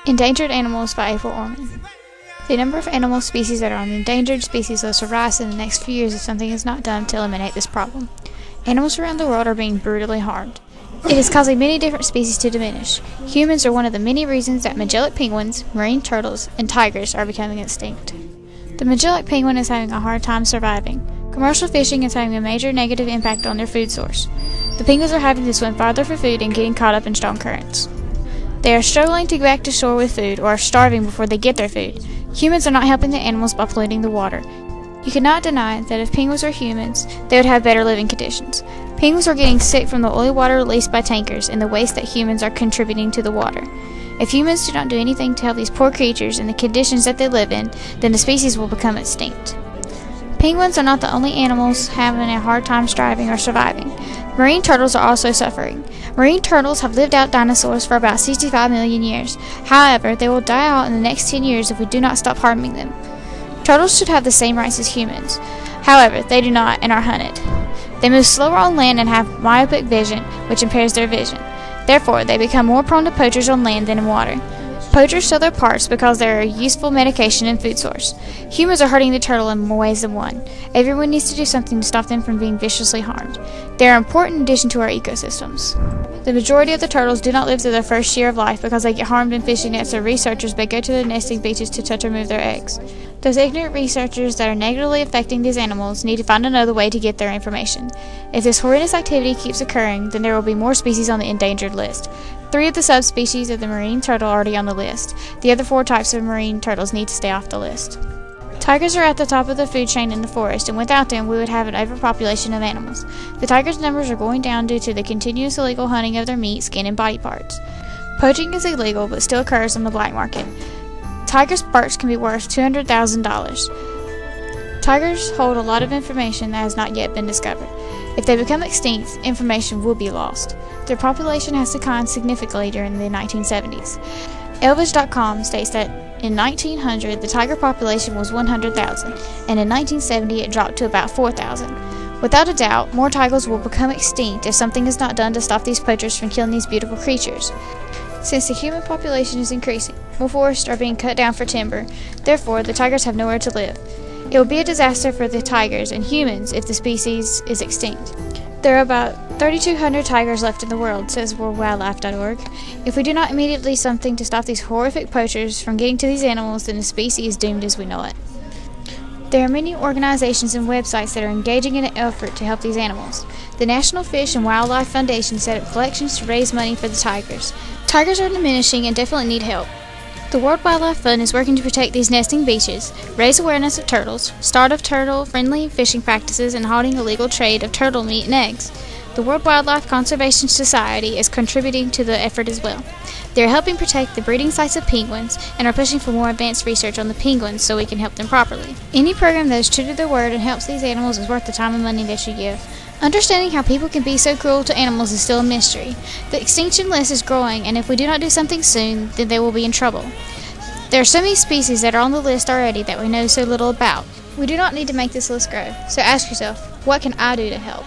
Endangered Animals by Ormand. The number of animal species that are on the endangered species list will rise in the next few years if something is not done to eliminate this problem. Animals around the world are being brutally harmed. It is causing many different species to diminish. Humans are one of the many reasons that Magellan penguins, marine turtles, and tigers are becoming extinct. The Magellan penguin is having a hard time surviving. Commercial fishing is having a major negative impact on their food source. The penguins are having to swim farther for food and getting caught up in strong currents. They are struggling to go back to shore with food or are starving before they get their food. Humans are not helping the animals by polluting the water. You cannot deny that if penguins were humans, they would have better living conditions. Penguins are getting sick from the oily water released by tankers and the waste that humans are contributing to the water. If humans do not do anything to help these poor creatures and the conditions that they live in, then the species will become extinct. Penguins are not the only animals having a hard time striving or surviving. Marine turtles are also suffering. Marine turtles have lived out dinosaurs for about 65 million years. However, they will die out in the next 10 years if we do not stop harming them. Turtles should have the same rights as humans. However, they do not and are hunted. They move slower on land and have myopic vision, which impairs their vision. Therefore, they become more prone to poachers on land than in water. Poachers sell their parts because they are a useful medication and food source. Humans are hurting the turtle in more ways than one. Everyone needs to do something to stop them from being viciously harmed. They are an important addition to our ecosystems. The majority of the turtles do not live through their first year of life because they get harmed in fishing nets, or researchers may go to the nesting beaches to touch or move their eggs. Those ignorant researchers that are negatively affecting these animals need to find another way to get their information. If this horrendous activity keeps occurring, then there will be more species on the endangered list. 3 of the subspecies of the marine turtle are already on the list. The other 4 types of marine turtles need to stay off the list. Tigers are at the top of the food chain in the forest, and without them we would have an overpopulation of animals. The tigers' numbers are going down due to the continuous illegal hunting of their meat, skin, and body parts. Poaching is illegal but still occurs on the black market. Tigers' parts can be worth $200,000. Tigers hold a lot of information that has not yet been discovered. If they become extinct, information will be lost. Their population has declined significantly during the 1970s. Elvis.com states that in 1900 the tiger population was 100,000, and in 1970 it dropped to about 4,000. Without a doubt, more tigers will become extinct if something is not done to stop these poachers from killing these beautiful creatures. Since the human population is increasing, more forests are being cut down for timber. Therefore, the tigers have nowhere to live. It will be a disaster for the tigers and humans if the species is extinct. There are about 3,200 tigers left in the world, says worldwildlife.org. If we do not immediately do something to stop these horrific poachers from getting to these animals, then the species is doomed as we know it. There are many organizations and websites that are engaging in an effort to help these animals. The National Fish and Wildlife Foundation set up collections to raise money for the tigers. Tigers are diminishing and definitely need help. The World Wildlife Fund is working to protect these nesting beaches, raise awareness of turtles, start of turtle-friendly fishing practices, and halting illegal trade of turtle meat and eggs. The World Wildlife Conservation Society is contributing to the effort as well. They are helping protect the breeding sites of penguins and are pushing for more advanced research on the penguins so we can help them properly. Any program that is true to their word and helps these animals is worth the time and money that you give. Understanding how people can be so cruel to animals is still a mystery. The extinction list is growing, and if we do not do something soon, then they will be in trouble. There are so many species that are on the list already that we know so little about. We do not need to make this list grow, so ask yourself, what can I do to help?